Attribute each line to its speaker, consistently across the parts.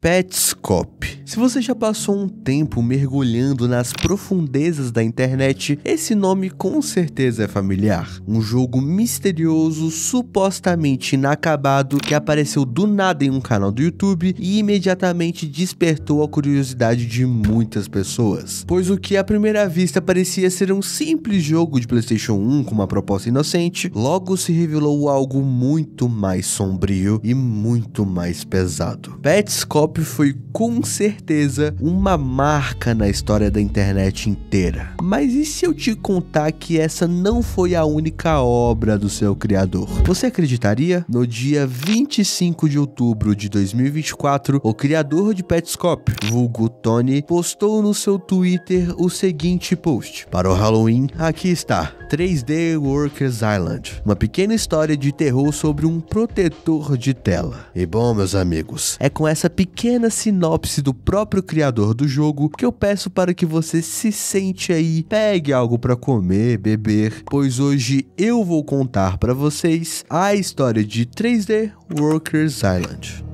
Speaker 1: Petscop. Se você já passou um tempo mergulhando nas profundezas da internet, esse nome com certeza é familiar. Um jogo misterioso, supostamente inacabado, que apareceu do nada em um canal do YouTube e imediatamente despertou a curiosidade de muitas pessoas. Pois o que à primeira vista parecia ser um simples jogo de PlayStation 1 com uma proposta inocente, logo se revelou algo muito mais sombrio e muito mais pesado. Petscop foi com certeza uma marca na história da internet inteira. Mas e se eu te contar que essa não foi a única obra do seu criador? Você acreditaria? No dia 25 de outubro de 2024, o criador de Petscop, vulgo Tony, postou no seu Twitter o seguinte post: para o Halloween, aqui está 3D Workers Island, uma pequena história de terror sobre um protetor de tela. E bom, meus amigos, é com essa pequena sinopse do próprio criador do jogo que eu peço para que você se sente aí, pegue algo para comer, beber, pois hoje eu vou contar para vocês a história de 3D Workers Island.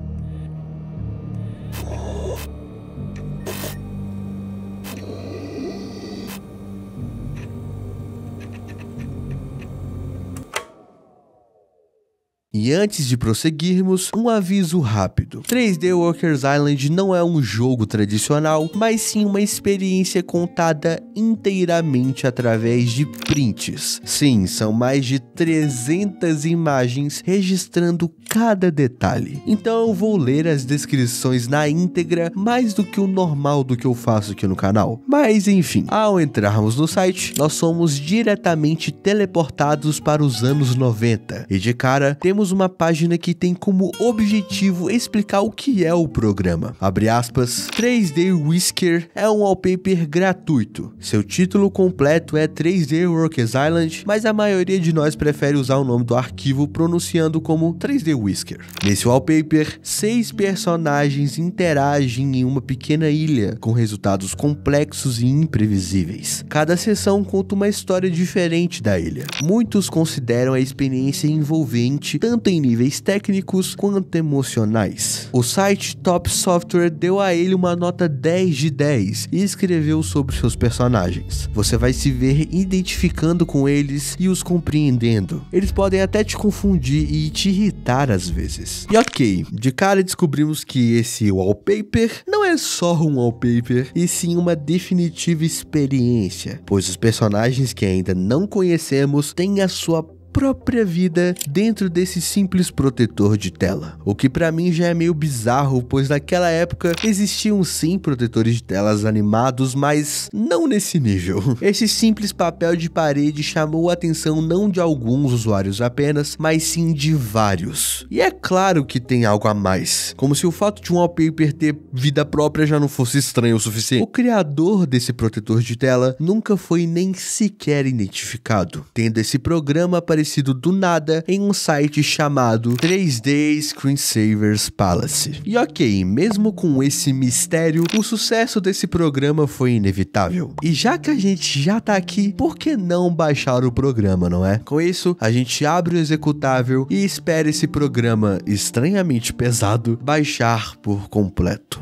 Speaker 1: E antes de prosseguirmos, um aviso rápido. 3D Workers Island não é um jogo tradicional, mas sim uma experiência contada inteiramente através de prints. Sim, são mais de 300 imagens registrando cada detalhe. Então eu vou ler as descrições na íntegra, mais do que o normal do que eu faço aqui no canal. Mas enfim, ao entrarmos no site, nós somos diretamente teleportados para os anos 90. E de cara, temos uma página que tem como objetivo explicar o que é o programa. Abre aspas, 3D Whisker é um wallpaper gratuito. Seu título completo é 3D Workers Island, mas a maioria de nós prefere usar o nome do arquivo pronunciando como 3D Whisker. Nesse wallpaper, 6 personagens interagem em uma pequena ilha com resultados complexos e imprevisíveis. Cada sessão conta uma história diferente da ilha. Muitos consideram a experiência envolvente tanto em níveis técnicos quanto emocionais. O site Top Software deu a ele uma nota 10 de 10 e escreveu sobre seus personagens. Você vai se ver identificando com eles e os compreendendo. Eles podem até te confundir e te irritar às vezes. E ok, de cara descobrimos que esse wallpaper não é só um wallpaper, e sim uma definitiva experiência, pois os personagens que ainda não conhecemos têm a sua própria vida dentro desse simples protetor de tela. O que pra mim já é meio bizarro, pois naquela época existiam sim protetores de telas animados, mas não nesse nível. Esse simples papel de parede chamou a atenção não de alguns usuários apenas, mas sim de vários. E é claro que tem algo a mais, como se o fato de um wallpaper ter vida própria já não fosse estranho o suficiente. O criador desse protetor de tela nunca foi nem sequer identificado, tendo esse programa aparecido do nada em um site chamado 3D Screensavers Palace. E ok, mesmo com esse mistério, o sucesso desse programa foi inevitável. E já que a gente já tá aqui, por que não baixar o programa, não é? Com isso, a gente abre o executável e espera esse programa estranhamente pesado baixar por completo.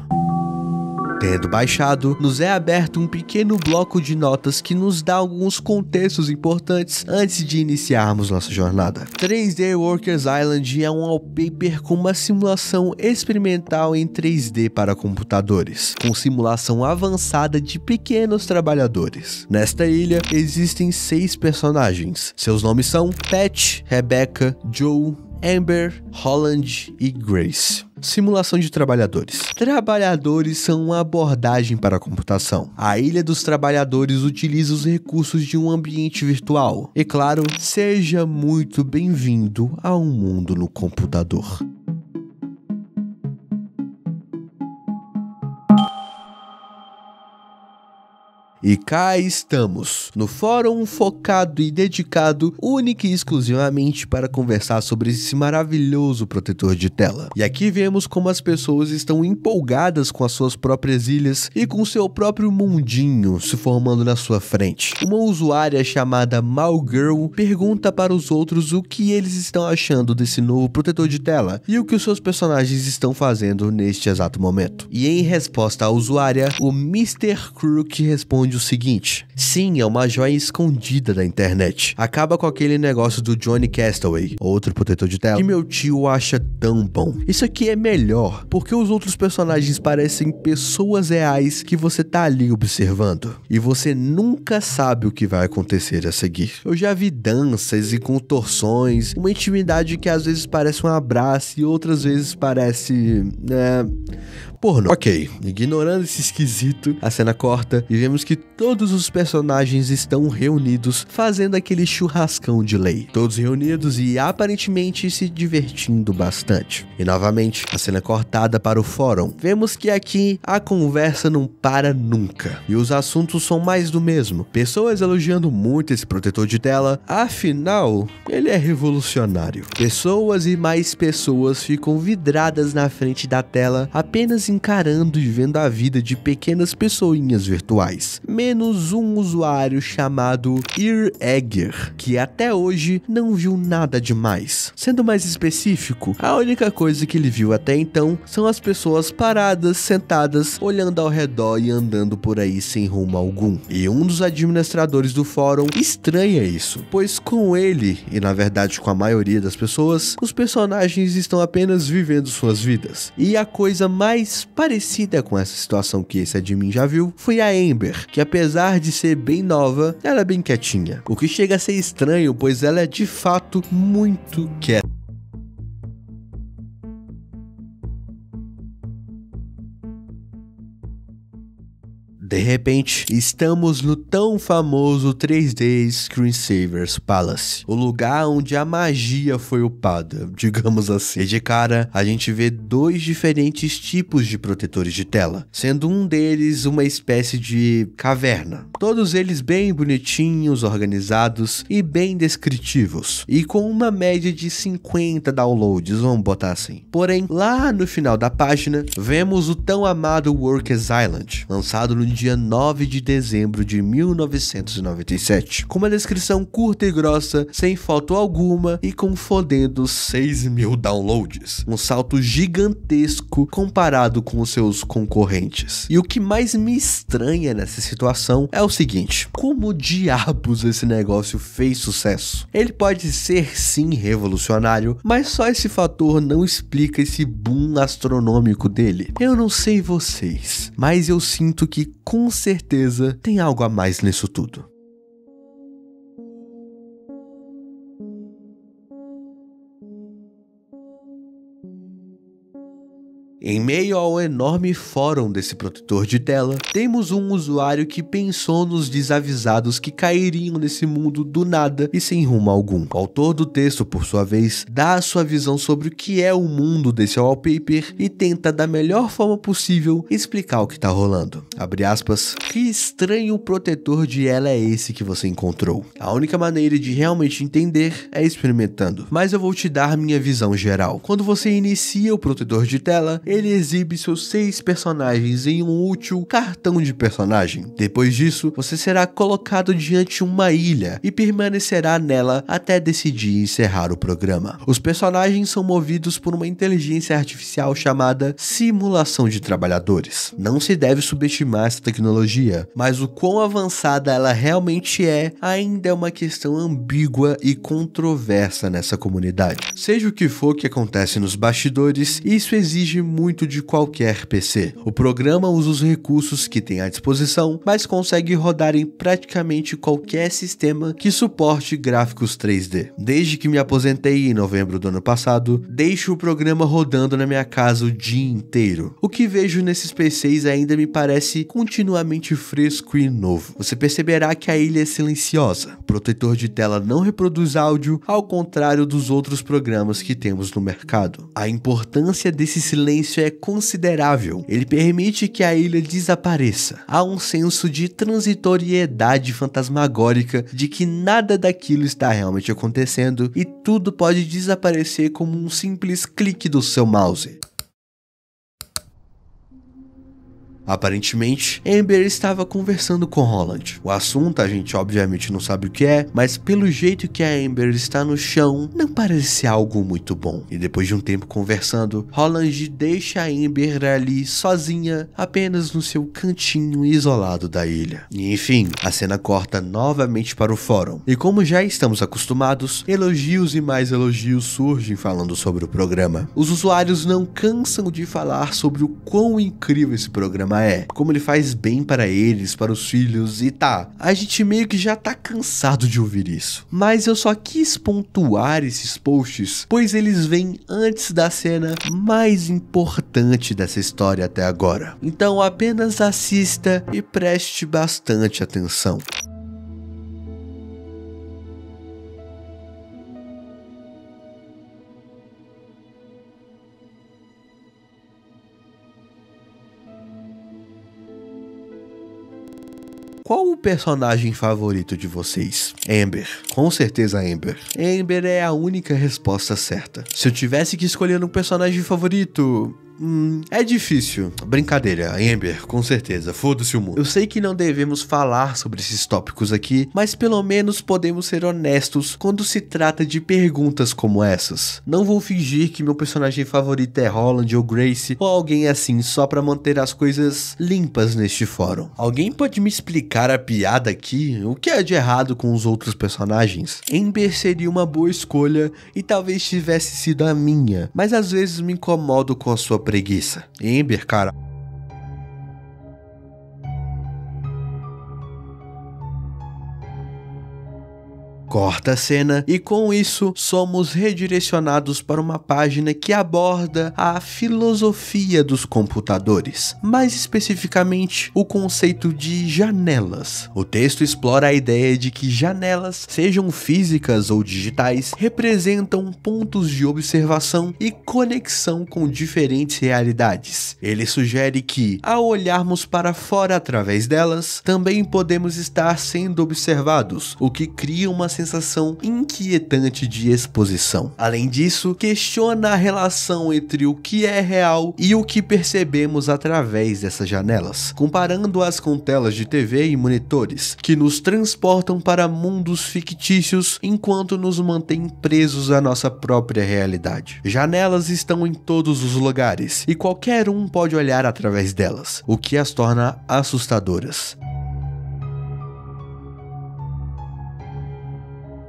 Speaker 1: Tendo baixado, nos é aberto um pequeno bloco de notas que nos dá alguns contextos importantes antes de iniciarmos nossa jornada. 3D Workers Island é um wallpaper com uma simulação experimental em 3D para computadores, com simulação avançada de pequenos trabalhadores. Nesta ilha, existem 6 personagens. Seus nomes são Pat, Rebecca, Joe, Amber, Holland e Grace. Simulação de trabalhadores. Trabalhadores são uma abordagem para a computação. A Ilha dos Trabalhadores utiliza os recursos de um ambiente virtual. E claro, seja muito bem-vindo a um mundo no computador. E cá estamos, no fórum focado e dedicado única e exclusivamente para conversar sobre esse maravilhoso protetor de tela. E aqui vemos como as pessoas estão empolgadas com as suas próprias ilhas e com seu próprio mundinho se formando na sua frente. Uma usuária chamada Malgirl pergunta para os outros o que eles estão achando desse novo protetor de tela e o que os seus personagens estão fazendo neste exato momento. E em resposta à usuária, o Mr. Crook responde o seguinte: sim, é uma joia escondida da internet. Acaba com aquele negócio do Johnny Castaway, outro protetor de tela, que meu tio acha tão bom. Isso aqui é melhor, porque os outros personagens parecem pessoas reais que você tá ali observando. E você nunca sabe o que vai acontecer a seguir. Eu já vi danças e contorções, uma intimidade que às vezes parece um abraço e outras vezes parece... porno. Ok, ignorando esse esquisito, a cena corta e vemos que todos os personagens estão reunidos fazendo aquele churrascão de lei. Todos reunidos e aparentemente se divertindo bastante. E novamente, a cena cortada para o fórum. Vemos que aqui a conversa não para nunca. E os assuntos são mais do mesmo. Pessoas elogiando muito esse protetor de tela, afinal, ele é revolucionário. Pessoas e mais pessoas ficam vidradas na frente da tela, apenas encarando e vendo a vida de pequenas pessoinhas virtuais. Menos um usuário chamado Ear-Egger, que até hoje não viu nada demais. Sendo mais específico, a única coisa que ele viu até então são as pessoas paradas, sentadas, olhando ao redor e andando por aí sem rumo algum. E um dos administradores do fórum estranha isso, pois com ele, e na verdade com a maioria das pessoas, os personagens estão apenas vivendo suas vidas. E a coisa mais parecida com essa situação que esse admin já viu foi a Amber, que apesar de ser bem nova, ela é bem quietinha. O que chega a ser estranho, pois ela é de fato muito quieta. De repente, estamos no tão famoso 3D Screensavers Palace, o lugar onde a magia foi upada, digamos assim. E de cara, a gente vê dois diferentes tipos de protetores de tela, sendo um deles uma espécie de caverna. Todos eles bem bonitinhos, organizados e bem descritivos, e com uma média de 50 downloads, vamos botar assim. Porém, lá no final da página, vemos o tão amado Workers Island, lançado no dia 9 de dezembro de 1997, com uma descrição curta e grossa, sem foto alguma e com fodendo 6.000 downloads. Um salto gigantesco comparado com os seus concorrentes. E o que mais me estranha nessa situação é o seguinte: como diabos esse negócio fez sucesso? Ele pode ser sim revolucionário, mas só esse fator não explica esse boom astronômico dele. Eu não sei vocês, mas eu sinto que com certeza tem algo a mais nisso tudo. Em meio ao enorme fórum desse protetor de tela, temos um usuário que pensou nos desavisados que cairiam nesse mundo do nada e sem rumo algum. O autor do texto, por sua vez, dá a sua visão sobre o que é o mundo desse wallpaper e tenta da melhor forma possível explicar o que tá rolando. Abre aspas, que estranho protetor de ela é esse que você encontrou? A única maneira de realmente entender é experimentando, mas eu vou te dar minha visão geral. Quando você inicia o protetor de tela, ele exibe seus 6 personagens em um útil cartão de personagem. Depois disso, você será colocado diante de uma ilha e permanecerá nela até decidir encerrar o programa. Os personagens são movidos por uma inteligência artificial chamada simulação de trabalhadores. Não se deve subestimar essa tecnologia, mas o quão avançada ela realmente é ainda é uma questão ambígua e controversa nessa comunidade. Seja o que for que acontece nos bastidores, isso exige muito de qualquer PC. O programa usa os recursos que tem à disposição, mas consegue rodar em praticamente qualquer sistema que suporte gráficos 3D. Desde que me aposentei em novembro do ano passado, deixo o programa rodando na minha casa o dia inteiro. O que vejo nesses PCs ainda me parece continuamente fresco e novo. Você perceberá que a ilha é silenciosa. O protetor de tela não reproduz áudio, ao contrário dos outros programas que temos no mercado. A importância desse silêncio silêncio é considerável. Ele permite que a ilha desapareça. Há um senso de transitoriedade fantasmagórica de que nada daquilo está realmente acontecendo e tudo pode desaparecer como um simples clique do seu mouse. Aparentemente, Amber estava conversando com Holland. O assunto a gente obviamente não sabe o que é, mas pelo jeito que a Amber está no chão, não parece algo muito bom. E depois de um tempo conversando, Holland deixa a Amber ali sozinha, apenas no seu cantinho isolado da ilha. E enfim, a cena corta novamente para o fórum. E como já estamos acostumados, elogios e mais elogios surgem falando sobre o programa. Os usuários não cansam de falar sobre o quão incrível esse programa como ele faz bem para eles, para os filhos e tá. A gente meio que já tá cansado de ouvir isso. Mas eu só quis pontuar esses posts, pois eles vêm antes da cena mais importante dessa história até agora. Então apenas assista e preste bastante atenção. Qual o personagem favorito de vocês? Amber. Com certeza Amber. Amber é a única resposta certa. Se eu tivesse que escolher um personagem favorito... é difícil. Brincadeira, Amber, com certeza, foda-se o mundo. Eu sei que não devemos falar sobre esses tópicos aqui, mas pelo menos podemos ser honestos quando se trata de perguntas como essas. Não vou fingir que meu personagem favorito é Holland ou Grace ou alguém assim só pra manter as coisas limpas neste fórum. Alguém pode me explicar a piada aqui? O que é de errado com os outros personagens? Amber seria uma boa escolha e talvez tivesse sido a minha, mas às vezes me incomodo com a sua preguiça. Amber, cara. Corta a cena e com isso somos redirecionados para uma página que aborda a filosofia dos computadores, mais especificamente o conceito de janelas. O texto explora a ideia de que janelas, sejam físicas ou digitais, representam pontos de observação e conexão com diferentes realidades. Ele sugere que, ao olharmos para fora através delas, também podemos estar sendo observados, o que cria uma sensação inquietante de exposição. Além disso, questiona a relação entre o que é real e o que percebemos através dessas janelas, comparando-as com telas de TV e monitores, que nos transportam para mundos fictícios enquanto nos mantêm presos à nossa própria realidade. Janelas estão em todos os lugares e qualquer um pode olhar através delas, o que as torna assustadoras.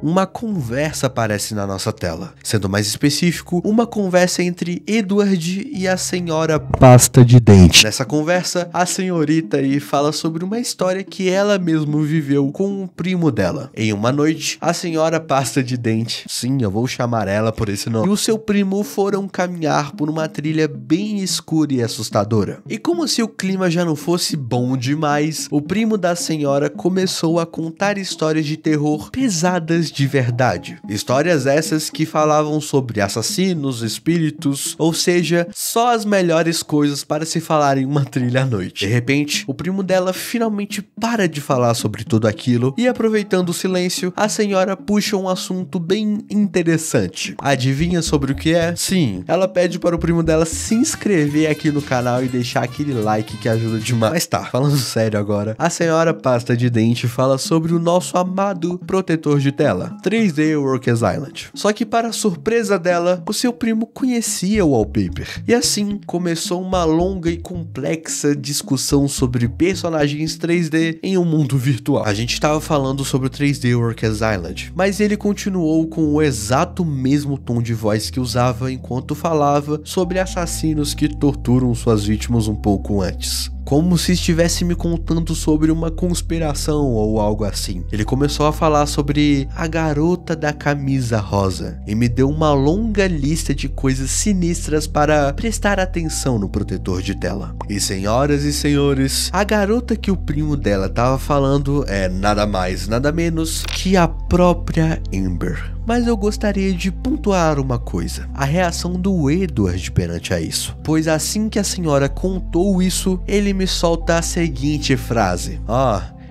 Speaker 1: Uma conversa aparece na nossa tela. Sendo mais específico, uma conversa entre Edward e a senhora Pasta de Dente. Nessa conversa, a senhorita aí fala sobre uma história que ela mesma viveu com um primo dela. Em uma noite, a senhora Pasta de Dente, sim, eu vou chamar ela por esse nome, e o seu primo foram caminhar por uma trilha bem escura e assustadora. E como se o clima já não fosse bom demais, o primo da senhora começou a contar histórias de terror pesadas de verdade. Histórias essas que falavam sobre assassinos, espíritos, ou seja, só as melhores coisas para se falar em uma trilha à noite. De repente, o primo dela finalmente para de falar sobre tudo aquilo e, aproveitando o silêncio, a senhora puxa um assunto bem interessante. Adivinha sobre o que é? Sim, ela pede para o primo dela se inscrever aqui no canal e deixar aquele like que ajuda demais. Mas tá, falando sério agora, a senhora Pasta de Dente fala sobre o nosso amado protetor de tela, 3D Workers Island. Só que para a surpresa dela, o seu primo conhecia o wallpaper. E assim começou uma longa e complexa discussão sobre personagens 3D em um mundo virtual. A gente estava falando sobre o 3D Workers Island, mas ele continuou com o exato mesmo tom de voz que usava enquanto falava sobre assassinos que torturam suas vítimas um pouco antes. Como se estivesse me contando sobre uma conspiração ou algo assim. Ele começou a falar sobre a garota da camisa rosa e me deu uma longa lista de coisas sinistras para prestar atenção no protetor de tela. E senhoras e senhores, a garota que o primo dela estava falando é nada mais, nada menos que a própria Amber. mas eu gostaria de pontuar uma coisa: a reação do Edward perante a isso. Pois assim que a senhora contou isso, ele me solta a seguinte frase: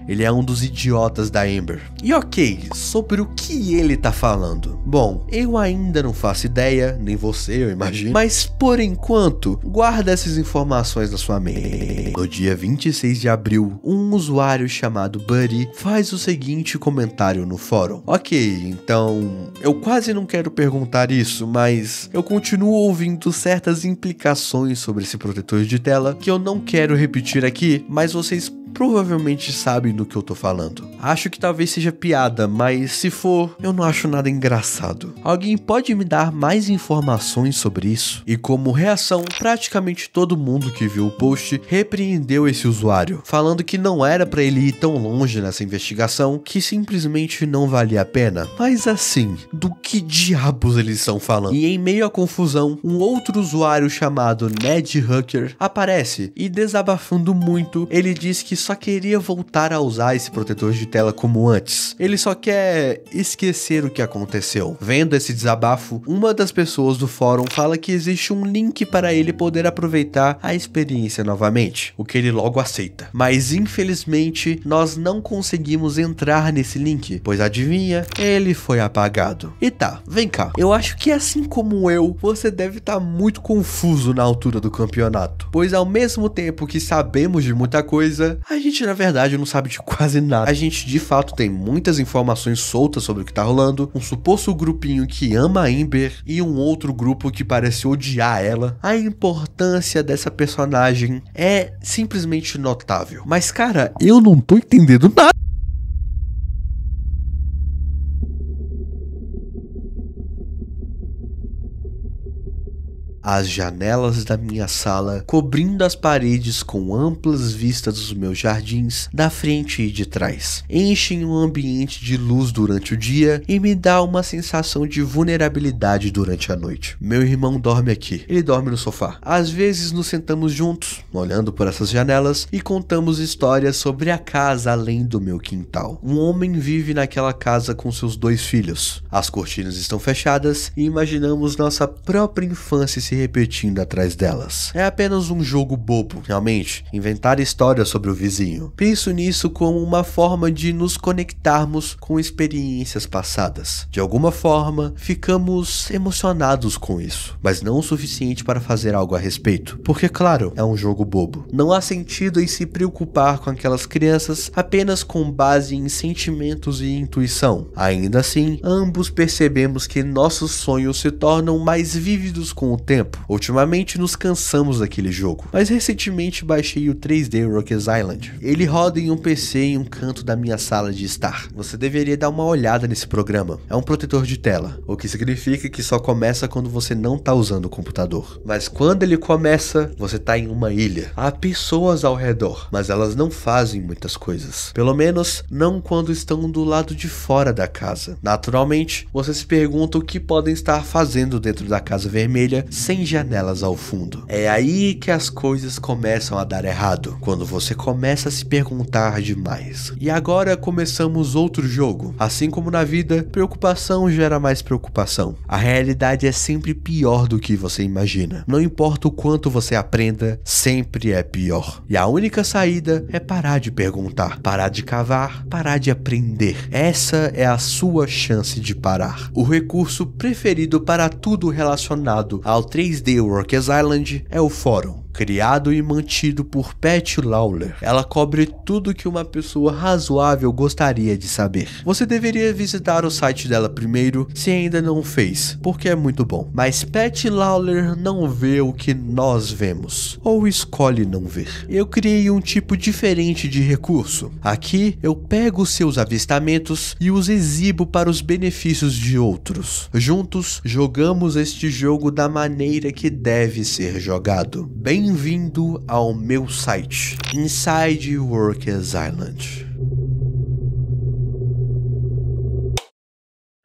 Speaker 1: ele é um dos idiotas da Amber. E ok, sobre o que ele tá falando? Bom, eu ainda não faço ideia, nem você, eu imagino. Mas por enquanto, guarda essas informações na sua mente. No dia 26 de abril, um usuário chamado Buddy faz o seguinte comentário no fórum. Ok, então, eu quase não quero perguntar isso, mas eu continuo ouvindo certas implicações sobre esse protetor de tela que eu não quero repetir aqui, mas vocês provavelmente sabem do que eu tô falando. Acho que talvez seja piada, mas se for, eu não acho nada engraçado. Alguém pode me dar mais informações sobre isso? E como reação, praticamente todo mundo que viu o post repreendeu esse usuário, falando que não era pra ele ir tão longe nessa investigação, que simplesmente não valia a pena. Mas assim, do que diabos eles estão falando? E em meio à confusão, um outro usuário chamado Ned Hooker aparece e, desabafando muito, ele diz que só queria voltar a usar esse protetor de tela como antes. Ele só quer esquecer o que aconteceu. Vendo esse desabafo, uma das pessoas do fórum fala que existe um link para ele poder aproveitar a experiência novamente, o que ele logo aceita. Mas infelizmente, nós não conseguimos entrar nesse link, pois adivinha, ele foi apagado. E tá, vem cá, eu acho que assim como eu, você deve estar muito confuso na altura do campeonato, pois ao mesmo tempo que sabemos de muita coisa, a gente na verdade não sabe de quase nada. A gente de fato tem muitas informações soltas sobre o que tá rolando, um suposto grupinho que ama a Amber e um outro grupo que parece odiar ela. A importância dessa personagem é simplesmente notável. Mas cara, eu não tô entendendo nada. As janelas da minha sala, cobrindo as paredes com amplas vistas dos meus jardins, da frente e de trás, enchem um ambiente de luz durante o dia e me dá uma sensação de vulnerabilidade durante a noite. Meu irmão dorme aqui, ele dorme no sofá. Às vezes nos sentamos juntos, olhando por essas janelas e contamos histórias sobre a casa além do meu quintal. Um homem vive naquela casa com seus 2 filhos. As cortinas estão fechadas e imaginamos nossa própria infância se repetindo atrás delas. É apenas um jogo bobo, realmente, inventar histórias sobre o vizinho. Penso nisso como uma forma de nos conectarmos com experiências passadas. De alguma forma, ficamos emocionados com isso, mas não o suficiente para fazer algo a respeito, porque claro, é um jogo bobo. Não há sentido em se preocupar com aquelas crianças apenas com base em sentimentos e intuição. Ainda assim, ambos percebemos que nossos sonhos se tornam mais vívidos com o tempo. Ultimamente nos cansamos daquele jogo, mas recentemente baixei o 3D Rockers Island. Ele roda em um PC em um canto da minha sala de estar. Você deveria dar uma olhada nesse programa. É um protetor de tela, o que significa que só começa quando você não tá usando o computador. Mas quando ele começa, você tá em uma ilha. Há pessoas ao redor, mas elas não fazem muitas coisas. Pelo menos não quando estão do lado de fora da casa. Naturalmente, você se pergunta o que podem estar fazendo dentro da Casa Vermelha sem janelas ao fundo. É aí que as coisas começam a dar errado, quando você começa a se perguntar demais. E agora começamos outro jogo. Assim como na vida, preocupação gera mais preocupação. A realidade é sempre pior do que você imagina. Não importa o quanto você aprenda, sempre é pior. E a única saída é parar de perguntar, parar de cavar, parar de aprender. Essa é a sua chance de parar. O recurso preferido para tudo relacionado ao 3D Rockers Island é o fórum. Criado e mantido por Patty Lawler, ela cobre tudo que uma pessoa razoável gostaria de saber. Você deveria visitar o site dela primeiro, se ainda não fez, porque é muito bom. Mas Patty Lawler não vê o que nós vemos, ou escolhe não ver. Eu criei um tipo diferente de recurso. Aqui eu pego seus avistamentos e os exibo para os benefícios de outros. Juntos, jogamos este jogo da maneira que deve ser jogado. Bem-vindo ao meu site, Inside Workers Island.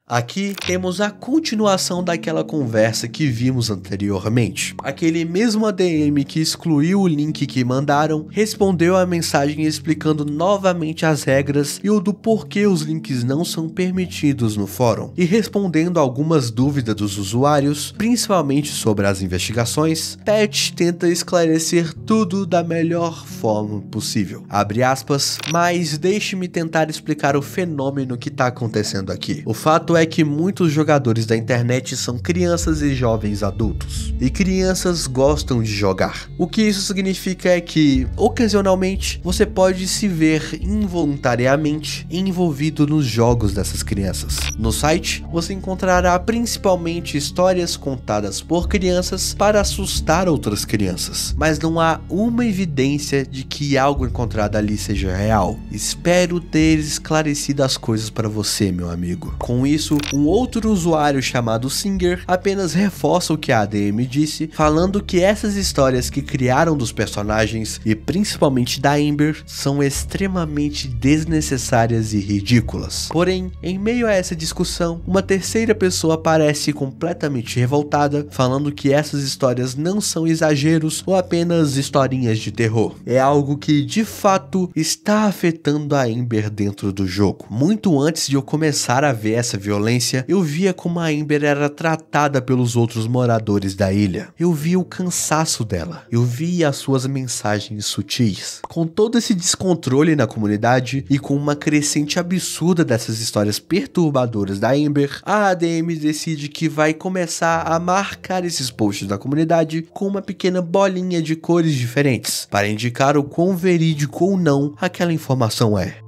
Speaker 1: Aqui temos a continuação daquela conversa que vimos anteriormente. Aquele mesmo ADM que excluiu o link que mandaram, respondeu a mensagem explicando novamente as regras e o do porquê os links não são permitidos no fórum. E respondendo algumas dúvidas dos usuários, principalmente sobre as investigações, Patch tenta esclarecer tudo da melhor forma possível. Abre aspas, mas deixe-me tentar explicar o fenômeno que está acontecendo aqui. O fato é que muitos jogadores da internet são crianças e jovens adultos, e crianças gostam de jogar. O que isso significa é que, ocasionalmente, você pode se ver involuntariamente envolvido nos jogos dessas crianças. No site, você encontrará principalmente histórias contadas por crianças para assustar outras crianças, mas não há uma evidência de que algo encontrado ali seja real. Espero ter esclarecido as coisas para você, meu amigo. Com isso, um outro usuário chamado Singer apenas reforça o que a ADM disse, falando que essas histórias que criaram dos personagens e principalmente da Amber são extremamente desnecessárias e ridículas. Porém, em meio a essa discussão, uma terceira pessoa aparece completamente revoltada, falando que essas histórias não são exageros ou apenas historinhas de terror. É algo que de fato está afetando a Amber dentro do jogo. Muito antes de eu começar a ver essa violência, eu via como a Amber era tratada pelos outros moradores da ilha. Eu via o cansaço dela. Eu via as suas mensagens sutis. Com todo esse descontrole na comunidade e com uma crescente absurda dessas histórias perturbadoras da Amber, a ADM decide que vai começar a marcar esses posts da comunidade com uma pequena bolinha de cores diferentes, para indicar o quão verídico ou não aquela informação é.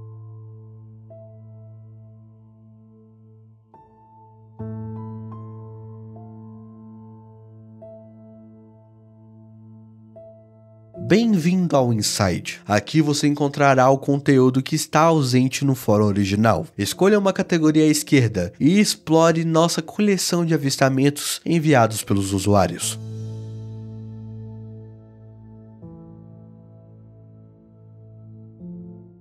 Speaker 1: Bem-vindo ao Inside. Aqui você encontrará o conteúdo que está ausente no fórum original. Escolha uma categoria à esquerda e explore nossa coleção de avistamentos enviados pelos usuários.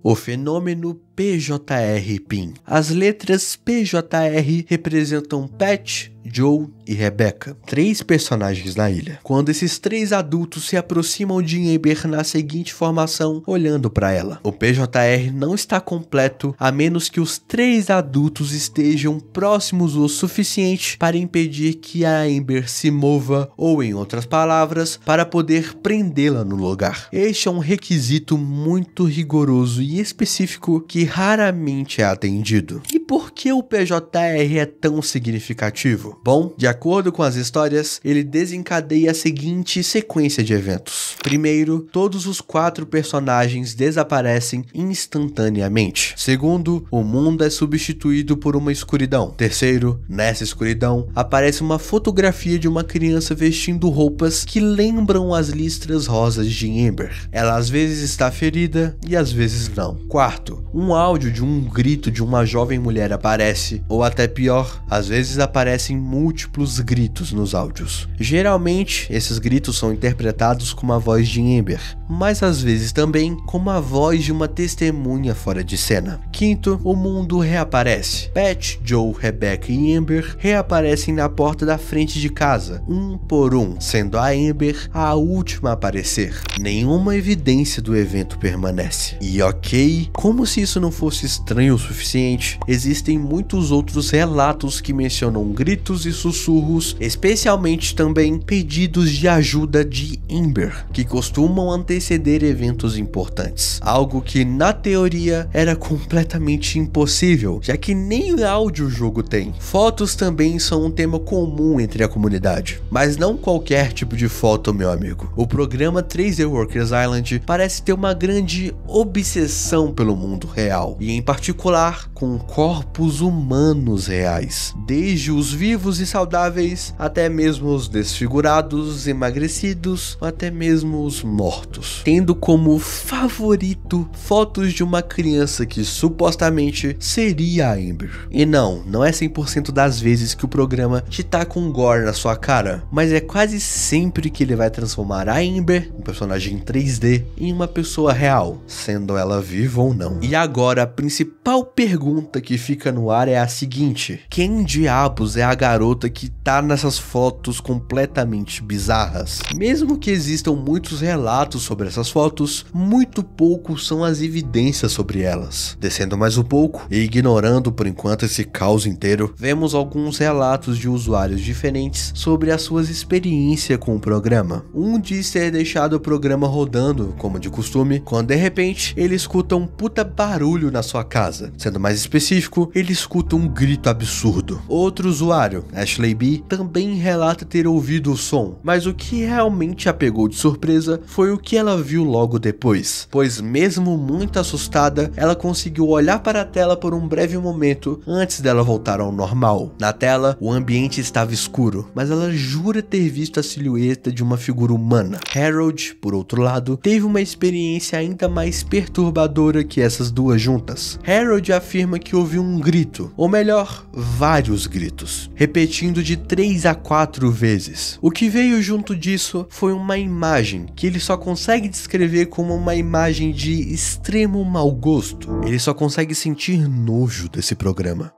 Speaker 1: O fenômeno PJR-PIN. As letras PJR representam Patch, Joe e Rebecca, 3 personagens na ilha. Quando esses 3 adultos se aproximam de Amber na seguinte formação, olhando para ela. O PJR não está completo a menos que os 3 adultos estejam próximos o suficiente para impedir que a Amber se mova ou, em outras palavras, para poder prendê-la no lugar. Este é um requisito muito rigoroso e específico que raramente é atendido. E por que o PJR é tão significativo? Bom, de acordo com as histórias, ele desencadeia a seguinte sequência de eventos. Primeiro, todos os 4 personagens desaparecem instantaneamente. Segundo, o mundo é substituído por uma escuridão. Terceiro, nessa escuridão, aparece uma fotografia de uma criança vestindo roupas que lembram as listras rosas de Amber. Ela às vezes está ferida e às vezes não. Quarto, um áudio de um grito de uma jovem mulher aparece, ou até pior, às vezes aparecem múltiplos gritos nos áudios. Geralmente, esses gritos são interpretados como a voz de Amber, mas às vezes também como a voz de uma testemunha fora de cena. Quinto, o mundo reaparece. Patch, Joe, Rebecca e Amber reaparecem na porta da frente de casa, um por um, sendo a Amber a última a aparecer. Nenhuma evidência do evento permanece. E ok, como se isso não fosse estranho o suficiente, existem muitos outros relatos que mencionam gritos e sussurros, especialmente também pedidos de ajuda de Amber, que costumam anteceder eventos importantes. Algo que, na teoria, era completamente impossível, já que nem áudio o jogo tem. Fotos também são um tema comum entre a comunidade, mas não qualquer tipo de foto, meu amigo. O programa 3D Workers Island parece ter uma grande obsessão pelo mundo real, e em particular com corpos humanos reais, desde os vivos e saudáveis, até mesmo os desfigurados, emagrecidos, ou até mesmo os mortos, tendo como favorito fotos de uma criança que supostamente seria a Amber. E não é 100% das vezes que o programa te tá com gore na sua cara, mas é quase sempre que ele vai transformar a Amber, um personagem 3D, em uma pessoa real, sendo ela viva ou não. E agora a principal pergunta que fica no ar é a seguinte: quem diabos é a garota que tá nessas fotos completamente bizarras? Mesmo que existam muitos relatos sobre essas fotos, muito poucos são as evidências sobre elas. Descendo mais um pouco e ignorando por enquanto esse caos inteiro, vemos alguns relatos de usuários diferentes sobre as suas experiências com o programa. Um diz ter deixado o programa rodando, como de costume, quando de repente ele escuta um puta barulho na sua casa. Sendo mais específico, ele escuta um grito absurdo. Outro usuário, Ashley B, também relata ter ouvido o som, mas o que realmente a pegou de surpresa foi o que ela viu logo depois, pois mesmo muito assustada, ela conseguiu olhar para a tela por um breve momento antes dela voltar ao normal. Na tela, o ambiente estava escuro, mas ela jura ter visto a silhueta de uma figura humana. Harold, por outro lado, teve uma experiência ainda mais perturbadora que essas duas juntas. Harold afirma que ouviu um grito, ou melhor, vários gritos, repetindo de 3 a 4 vezes. O que veio junto disso foi uma imagem que ele só consegue descrever como uma imagem de extremo mau gosto. Ele só consegue sentir nojo desse programa.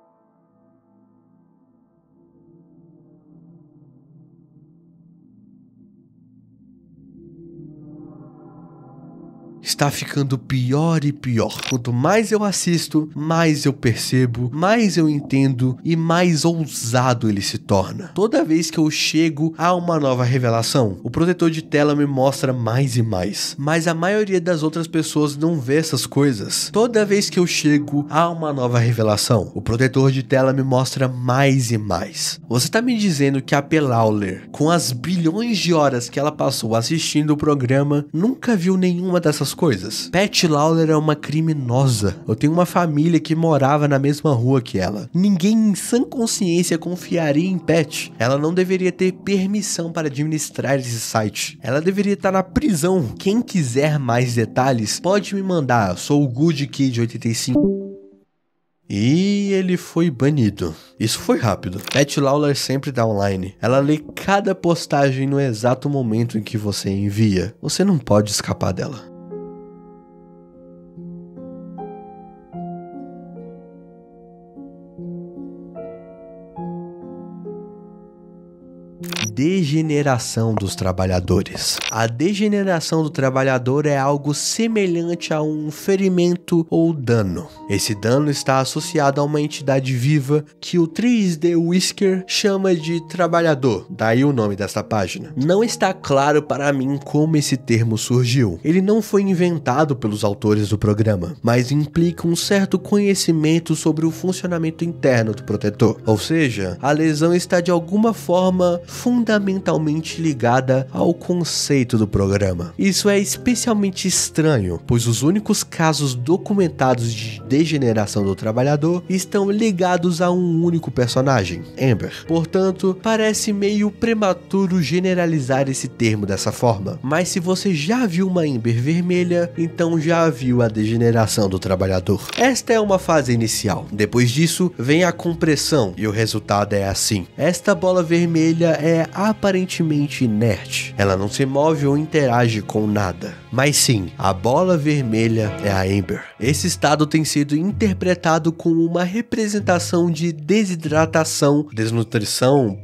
Speaker 1: Está ficando pior e pior. Quanto mais eu assisto, mais eu percebo, mais eu entendo e mais ousado ele se torna. Toda vez que eu chego a uma nova revelação, o protetor de tela me mostra mais e mais. Mas a maioria das outras pessoas não vê essas coisas. Toda vez que eu chego a uma nova revelação, o protetor de tela me mostra mais e mais. Você tá me dizendo que a P. Lawler, com as bilhões de horas que ela passou assistindo o programa, nunca viu nenhuma dessas coisas? Pat Lawler é uma criminosa. Eu tenho uma família que morava na mesma rua que ela. Ninguém em sã consciência confiaria em Pat. Ela não deveria ter permissão para administrar esse site. Ela deveria estar na prisão. Quem quiser mais detalhes, pode me mandar. Eu sou o Good Kid 85. E ele foi banido. Isso foi rápido. Pat Lawler sempre tá online. Ela lê cada postagem no exato momento em que você envia. Você não pode escapar dela. Degeneração dos trabalhadores. A degeneração do trabalhador é algo semelhante a um ferimento ou dano. Esse dano está associado a uma entidade viva que o 3D Whisker chama de trabalhador, daí o nome desta página. Não está claro para mim como esse termo surgiu. Ele não foi inventado pelos autores do programa, mas implica um certo conhecimento sobre o funcionamento interno do protetor. Ou seja, a lesão está de alguma forma fundamentalmente ligada ao conceito do programa. Isso é especialmente estranho, pois os únicos casos documentados de degeneração do trabalhador estão ligados a um único personagem, Amber. Portanto, parece meio prematuro generalizar esse termo dessa forma, mas se você já viu uma Amber vermelha, então já viu a degeneração do trabalhador. Esta é uma fase inicial. Depois disso, vem a compressão e o resultado é assim. Esta bola vermelha é aparentemente inerte. Ela não se move ou interage com nada. Mas sim, a bola vermelha é a Amber. Esse estado tem sido interpretado como uma representação de desidratação, desnutrição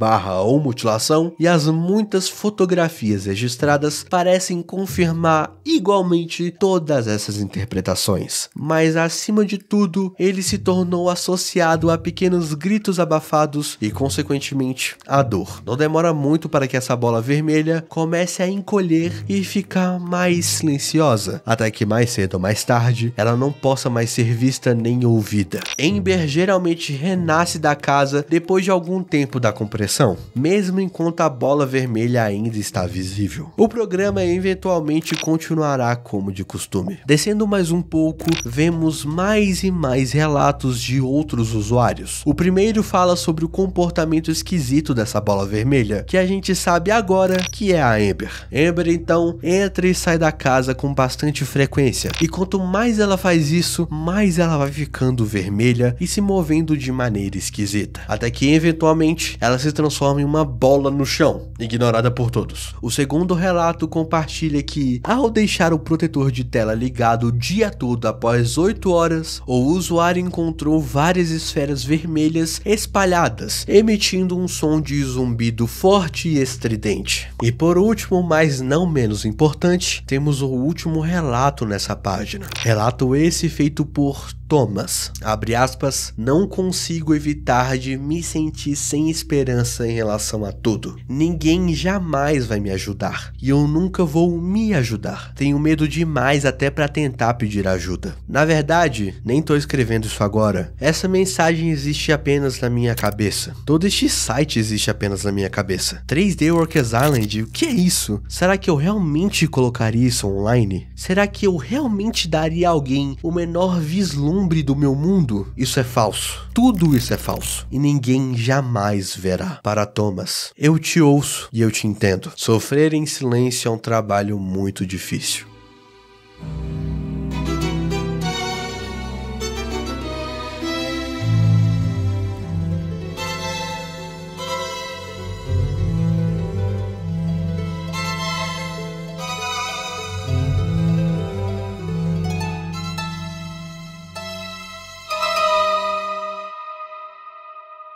Speaker 1: ou mutilação, e as muitas fotografias registradas parecem confirmar igualmente todas essas interpretações. Mas acima de tudo, ele se tornou associado a pequenos gritos abafados e consequentemente a dor. Não demora muito para que essa bola vermelha comece a encolher e ficar mais silenciosa, até que mais cedo ou mais tarde ela não possa mais ser vista nem ouvida. Amber geralmente renasce da casa depois de algum tempo da compressão, mesmo enquanto a bola vermelha ainda está visível. O programa eventualmente continuará como de costume. Descendo mais um pouco, vemos mais e mais relatos de outros usuários. O primeiro fala sobre o comportamento esquisito dessa bola vermelha, que a gente sabe agora que é a Amber. Amber então entra e sai da casa com bastante frequência. E quanto mais ela faz isso, mais ela vai ficando vermelha e se movendo de maneira esquisita. Até que eventualmente ela se transforma em uma bola no chão, ignorada por todos. O segundo relato compartilha que, ao deixar o protetor de tela ligado o dia todo após 8 horas, o usuário encontrou várias esferas vermelhas espalhadas, emitindo um som de zumbido forte e estridente. E por último, mas não menos importante, temos o último relato nessa página. Relato esse feito por Thomas. Abre aspas, não consigo evitar de me sentir sem esperança em relação a tudo. Ninguém jamais vai me ajudar. E eu nunca vou me ajudar. Tenho medo demais até para tentar pedir ajuda. Na verdade, nem tô escrevendo isso agora. Essa mensagem existe apenas na minha cabeça. Todo este site existe apenas na minha cabeça. 3D Workers Island, o que é isso? Será que eu realmente colocaria isso online? Será que eu realmente daria a alguém o menor vislumbre do meu mundo? Isso é falso. Tudo isso é falso. E ninguém jamais verá. Para Thomas, eu te ouço e eu te entendo. Sofrer em silêncio é um trabalho muito difícil.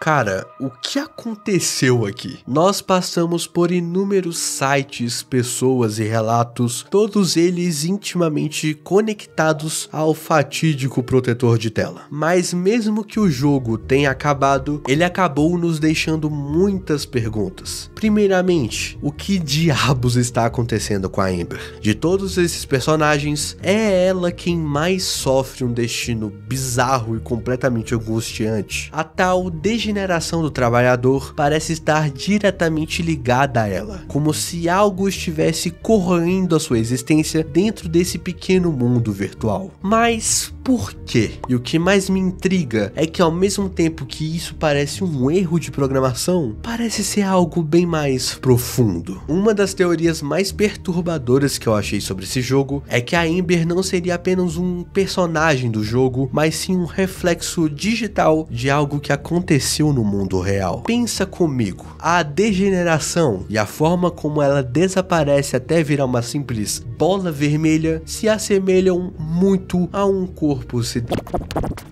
Speaker 1: Cara, o que aconteceu aqui? Nós passamos por inúmeros sites, pessoas e relatos, todos eles intimamente conectados ao fatídico protetor de tela. Mas mesmo que o jogo tenha acabado, ele acabou nos deixando muitas perguntas. Primeiramente, o que diabos está acontecendo com a Amber? De todos esses personagens, é ela quem mais sofre um destino bizarro e completamente angustiante. A tal degeneração do trabalhador parece estar diretamente ligada a ela, como se algo estivesse corroendo a sua existência dentro desse pequeno mundo virtual. Mas por quê? E o que mais me intriga é que ao mesmo tempo que isso parece um erro de programação, parece ser algo bem mais profundo. Uma das teorias mais perturbadoras que eu achei sobre esse jogo é que a Amber não seria apenas um personagem do jogo, mas sim um reflexo digital de algo que aconteceu no mundo real. Pensa comigo, a degeneração e a forma como ela desaparece até virar uma simples bola vermelha se assemelham muito a um corpo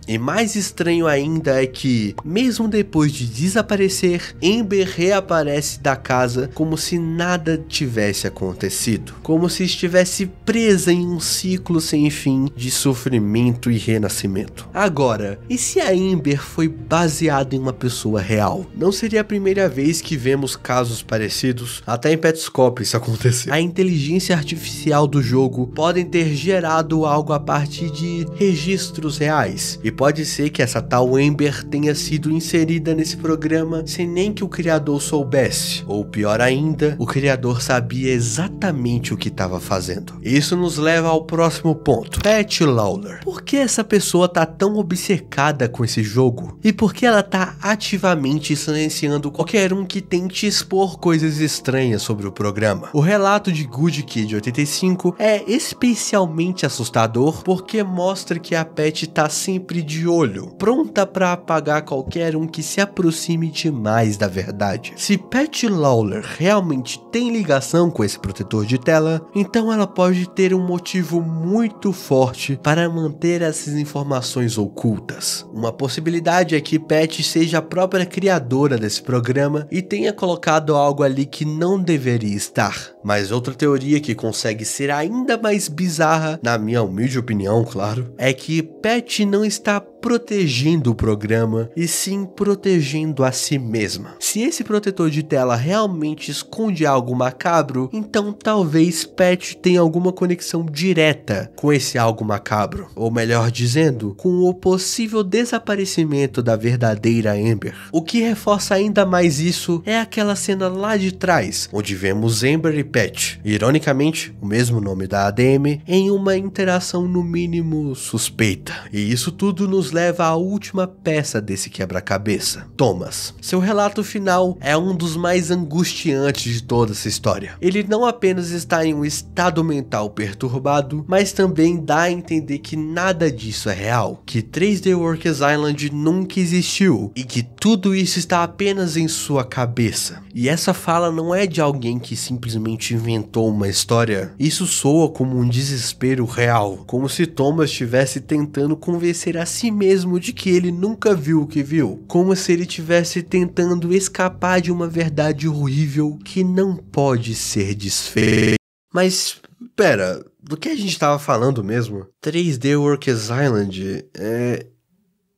Speaker 1: e mais estranho ainda é que, mesmo depois de desaparecer, Amber reaparece da casa como se nada tivesse acontecido, como se estivesse presa em um ciclo sem fim de sofrimento e renascimento. Agora, e se a Amber foi baseada em uma pessoa real? Não seria a primeira vez que vemos casos parecidos, até em Petscop isso aconteceu. A inteligência artificial do jogo podem ter gerado algo a partir de registros reais, e pode ser que essa tal Amber tenha sido inserida nesse programa sem nem que o criador soubesse, ou pior ainda, o criador sabia exatamente o que estava fazendo. Isso nos leva ao próximo ponto. Pat Lawlor. Por que essa pessoa tá tão obcecada com esse jogo? E por que ela tá ativamente silenciando qualquer um que tente expor coisas estranhas sobre o programa? O relato de Good Kid 85 é especialmente assustador porque mostra que a Pat tá sempre de olho, pronta para apagar qualquer um que se aproxime demais da verdade. Se Pat Lawlor realmente tem ligação com esse protetor de tela, então ela pode ter um motivo muito forte para manter essas informações ocultas. Uma possibilidade é que Pat seja a própria criadora desse programa e tenha colocado algo ali que não deveria estar. Mas outra teoria que consegue ser ainda mais bizarra, na minha humilde opinião, claro, é que Pat não está protegendo o programa e sim protegendo a si mesma. Se esse protetor de tela realmente esconde algo macabro, então talvez Pat tenha alguma conexão direta com esse algo macabro, ou melhor dizendo, com o possível desaparecimento da verdadeira Amber. O que reforça ainda mais isso é aquela cena lá de trás, onde vemos Amber e Pat, ironicamente o mesmo nome da ADM, em uma interação no mínimo suspeita. E isso tudo nos leva à última peça desse quebra-cabeça, Thomas. Seu relato final é um dos mais angustiantes de toda essa história. Ele não apenas está em um estado mental perturbado, mas também dá a entender que nada disso é real, que 3D Workers Island nunca existiu e que tudo isso está apenas em sua cabeça. E essa fala não é de alguém que simplesmente inventou uma história. Isso soa como um desespero real, como se Thomas estivesse tentando convencer a si mesmo de que ele nunca viu o que viu, como se ele estivesse tentando escapar de uma verdade horrível que não pode ser desfeita. Mas, pera, do que a gente estava falando mesmo? 3D Workers Island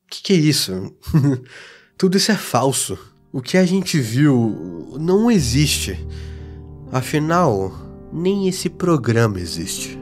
Speaker 1: que é isso? Tudo isso é falso. O que a gente viu não existe. Afinal, nem esse programa existe.